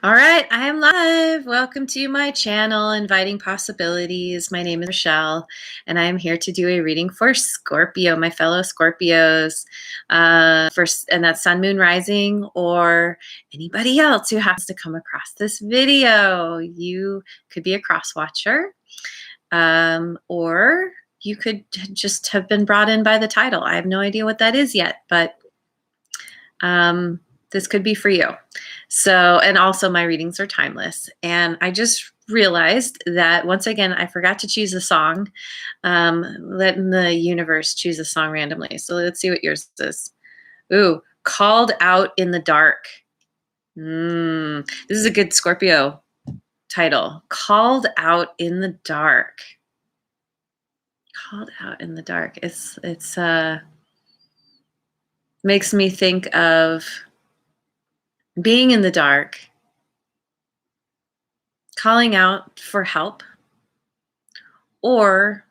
All right, I am live. Welcome to my channel, Inviting Possibilities. My name is Rochelle, and I am here to do a reading for Scorpio, my fellow Scorpios, and that's Sun, Moon, Rising, or anybody else who happens to come across this video. You could be a cross watcher, or you could just have been brought in by the title. I have no idea what that is yet, but this could be for you. So, and also my readings are timeless. And I just realized that once again, I forgot to choose a song, letting the universe choose a song randomly. So let's see what yours is. Ooh, Called Out in the Dark. This is a good Scorpio title. Called Out in the Dark. Called Out in the Dark. It's makes me think of being in the dark, calling out for help, or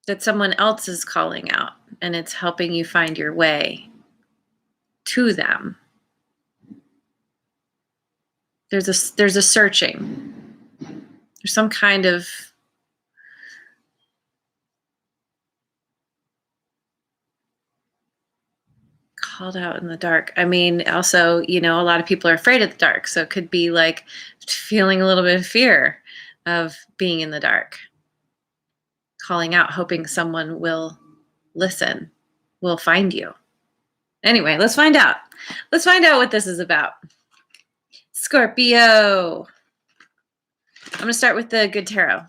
that someone else is calling out and it's helping you find your way to them. There's a searching. There's some kind of called out in the dark. I mean, also, a lot of people are afraid of the dark. So it could be like feeling a little bit of fear of being in the dark, calling out, hoping someone will listen, will find you. Anyway, let's find out. Let's find out what this is about. Scorpio. I'm going to start with the good tarot.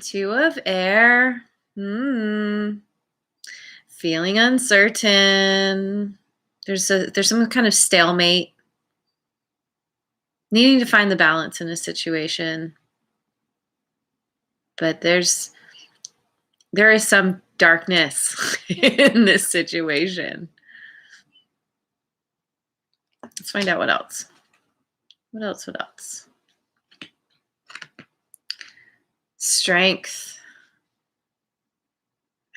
Two of Air. Feeling uncertain. There's some kind of stalemate. Needing to find the balance in a situation. But there is some darkness in this situation. Let's find out what else. What else? Strength.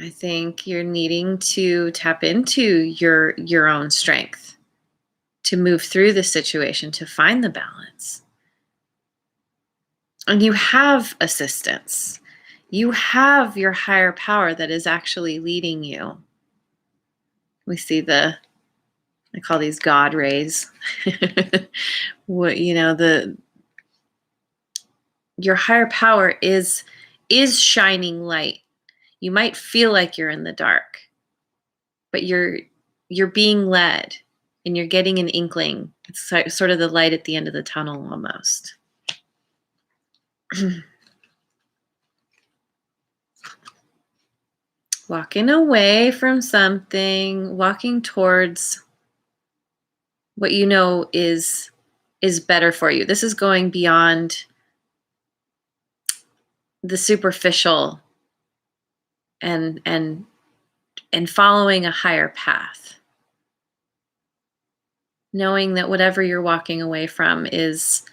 I think you're needing to tap into your own strength to move through the situation, to find the balance. And you have assistance. You have your higher power that is actually leading you. We see I call these God rays. Your higher power is shining light. You might feel like you're in the dark, but you're being led and you're getting an inkling. It's sort of the light at the end of the tunnel almost. Walking away from something, walking towards what you know is better for you. This is going beyond the superficial and following a higher path. Knowing that whatever you're walking away from is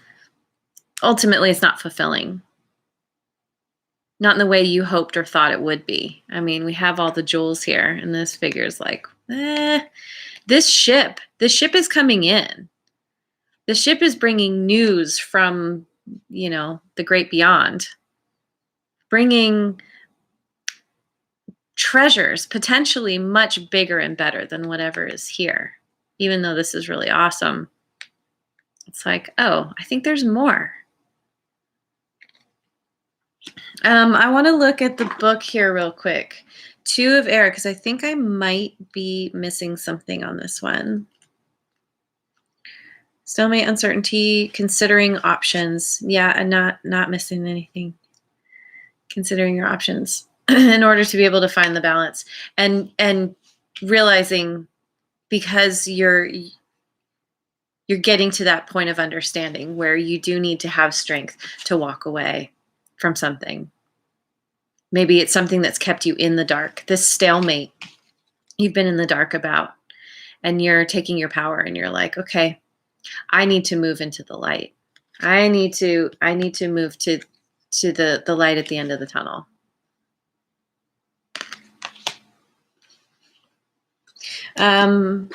ultimately it's not fulfilling. Not in the way you hoped or thought it would be. I mean, we have all the jewels here, and this figure's like, this ship is coming in. The ship is bringing news from, the great beyond. Bringing treasures, potentially much bigger and better than whatever is here. Even though this is really awesome, it's like, oh, I think there's more. I want to look at the book here real quick. Two of Air, because I think I might be missing something on this one. Stalemate, uncertainty, considering options. Yeah, and not missing anything. Considering your options in order to be able to find the balance, and realizing because you're getting to that point of understanding where you do need to have strength to walk away from something. Maybe it's something that's kept you in the dark. This stalemate you've been in the dark about, and you're taking your power and you're like, okay, I need to move into the light. I need to move to the light at the end of the tunnel. Oh,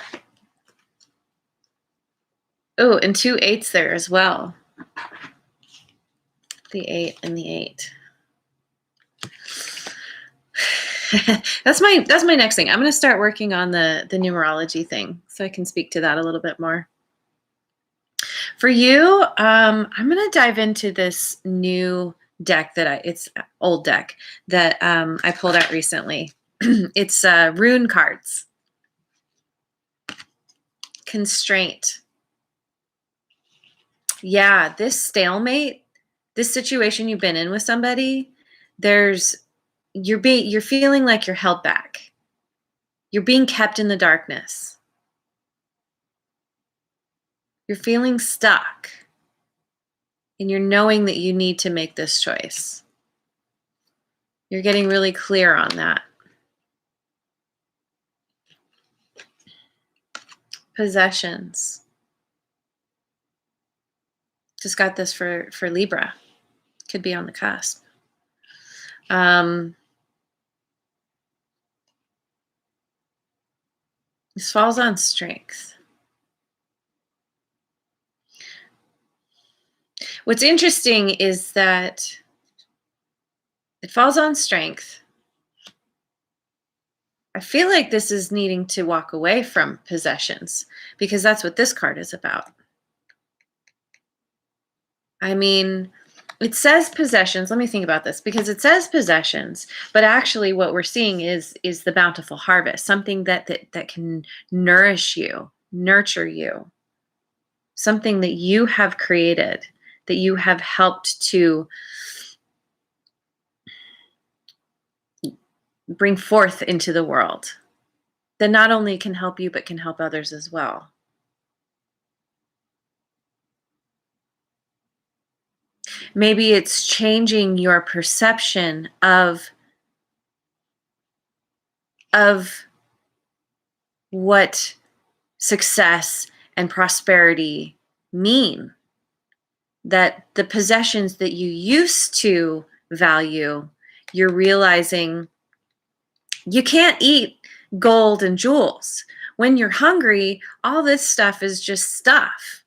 and 2 8s there as well. The 8 and the 8. That's my next thing. I'm going to start working on the numerology thing so I can speak to that a little bit more. For you, I'm going to dive into this new deck it's an old deck that I pulled out recently. It's rune cards. Constraint. Yeah, this stalemate, this situation you've been in with somebody, you're feeling like you're held back. You're being kept in the darkness. You're feeling stuck. And you're knowing that you need to make this choice. You're getting really clear on that. Possessions. Just got this for Libra. Could be on the cusp. This falls on strength. What's interesting is that it falls on strength. I feel like this is needing to walk away from possessions because that's what this card is about. I mean, it says possessions. Let me think about this because it says possessions, but actually what we're seeing is the bountiful harvest, something that can nourish you, nurture you, something that you have created, that you have helped to bring forth into the world, that not only can help you, but can help others as well. Maybe it's changing your perception of what success and prosperity mean. That the possessions that you used to value, you're realizing you can't eat gold and jewels. When you're hungry, all this stuff is just stuff.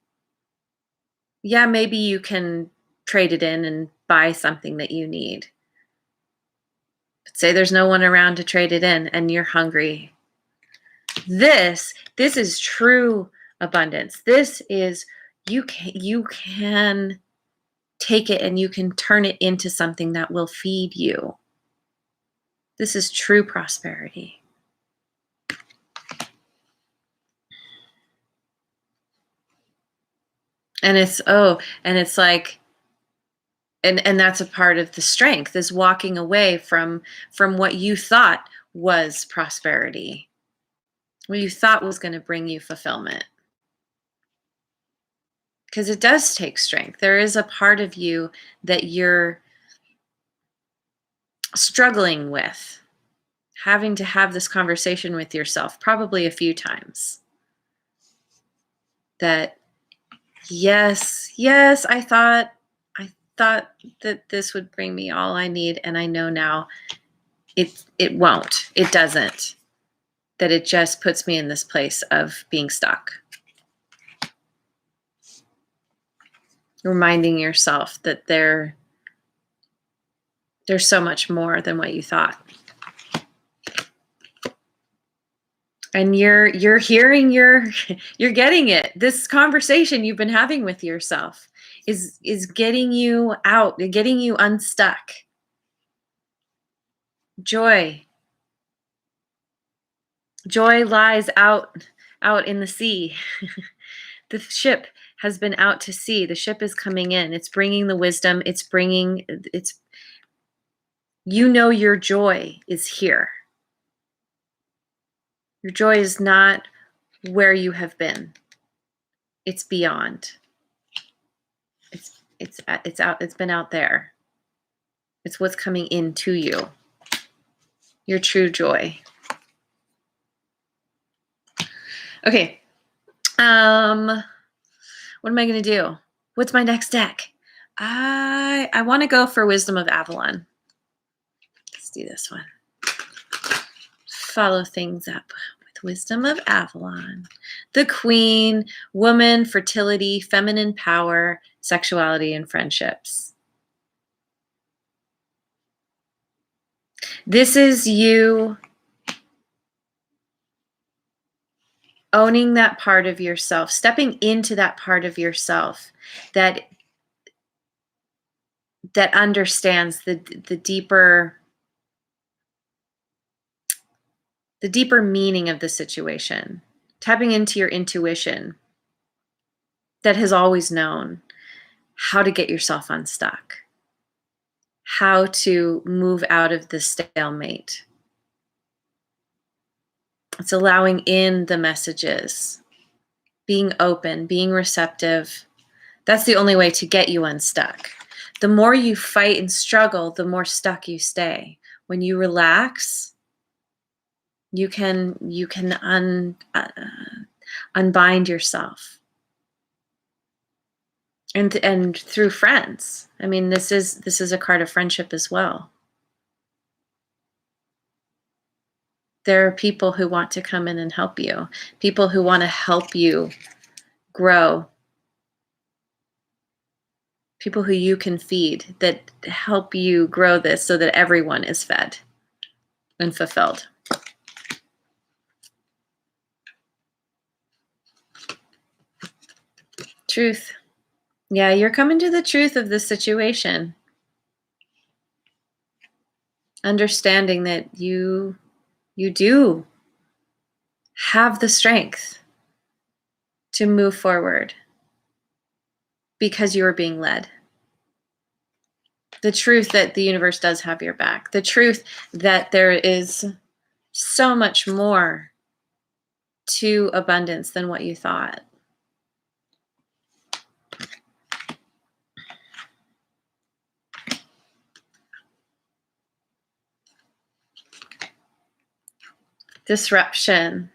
Yeah, maybe you can trade it in and buy something that you need. But say there's no one around to trade it in and you're hungry. This is true abundance. This is you can take it and you can turn it into something that will feed you. This is true prosperity. And it's like, and that's a part of the strength, is walking away from what you thought was prosperity, what you thought was going to bring you fulfillment. Because it does take strength. There is a part of you that you're struggling with, having to have this conversation with yourself probably a few times. That yes, I thought that this would bring me all I need, and I know now it won't. It doesn't. That it just puts me in this place of being stuck. Reminding yourself that there's so much more than what you thought. And you're hearing you're getting it. This conversation you've been having with yourself is getting you out, getting you unstuck. Joy lies out in the sea. The ship has been out to sea. The ship is coming in. It's bringing the wisdom. Your joy is here. Your joy is not where you have been. It's beyond. It's out. It's been out there. It's what's coming into you. Your true joy. Okay. What am I going to do? What's my next deck? I want to go for Wisdom of Avalon. Let's do this one. Follow things up with The wisdom of Avalon. The Queen, woman, fertility, feminine power, sexuality, and friendships. This is you owning that part of yourself, stepping into that part of yourself that understands the deeper meaning of the situation, tapping into your intuition that has always known how to get yourself unstuck, how to move out of the stalemate. It's allowing in the messages, being open, being receptive. That's the only way to get you unstuck. The more you fight and struggle, the more stuck you stay. When you relax, you can unbind yourself. And through friends. I mean, this is a card of friendship as well. There are people who want to come in and help you, people who want to help you grow, people who you can feed, that help you grow this so that everyone is fed and fulfilled. Truth. Yeah, you're coming to the truth of the situation. Understanding that you do have the strength to move forward because you are being led. The truth that the universe does have your back. The truth that there is so much more to abundance than what you thought. Disruption.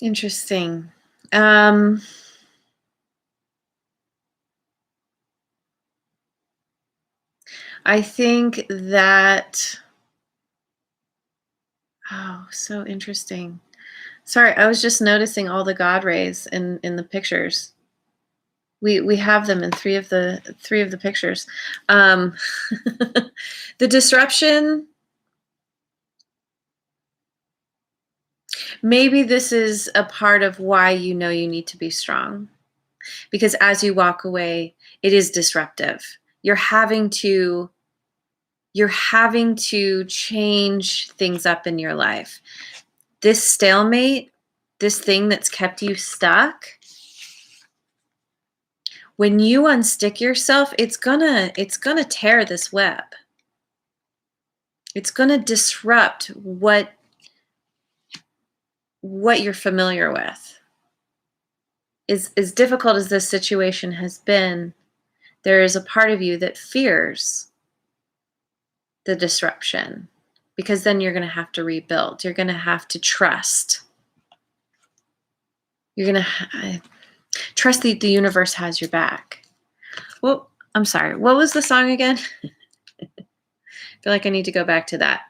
Interesting. I think that, oh, so interesting. Sorry, I was just noticing all the God rays in the pictures. We have them in three of the pictures. The disruption. Maybe this is a part of why you know you need to be strong. Because as you walk away, it is disruptive. You're having to change things up in your life. This stalemate, this thing that's kept you stuck, when you unstick yourself, it's gonna tear this web. It's gonna disrupt what you're familiar with. As difficult as this situation has been, there is a part of you that fears the disruption, because then you're going to have to rebuild. You're going to have to trust. You're going to trust that the universe has your back. Well, I'm sorry. What was the song again? I feel like I need to go back to that.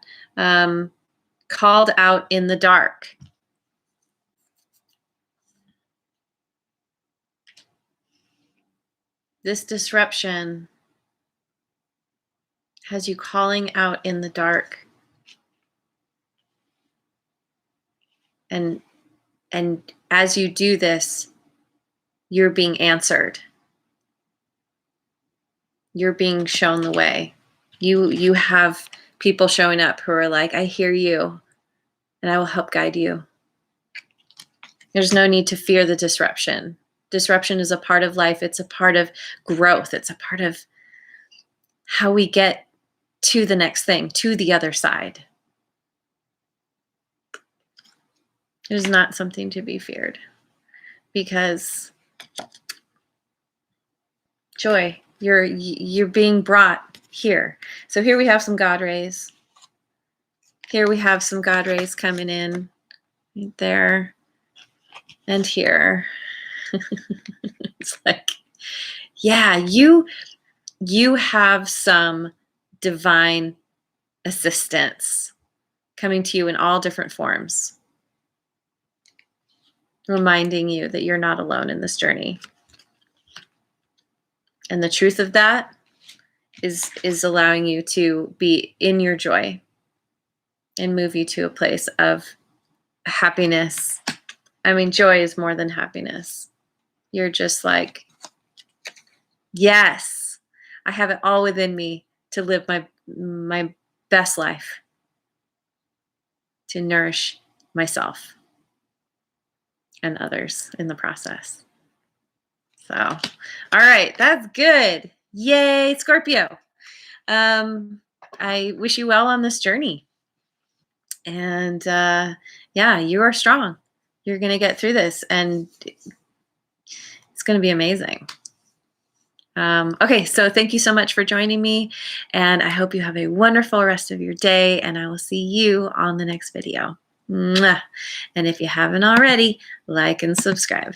Called Out in the Dark. This disruption has you calling out in the dark. And as you do this, you're being answered. You're being shown the way. You have people showing up who are like, I hear you, and I will help guide you. There's no need to fear the disruption. Disruption is a part of life. It's a part of growth. It's a part of how we get to the next thing, to the other side. It is not something to be feared, because joy, you're being brought here. So here we have some God rays. Here we have some God rays coming in, right there and here. It's like, yeah, you have some divine assistance coming to you in all different forms, reminding you that you're not alone in this journey. And the truth of that is allowing you to be in your joy and move you to a place of happiness. I mean, joy is more than happiness. You're just like, yes, I have it all within me to live my best life, to nourish myself and others in the process. So, all right, that's good. Yay, Scorpio. I wish you well on this journey. And yeah, you are strong. You're going to get through this, and it's going to be amazing. Okay, so thank you so much for joining me, and I hope you have a wonderful rest of your day, and I will see you on the next video. Mwah. And if you haven't already, like and subscribe.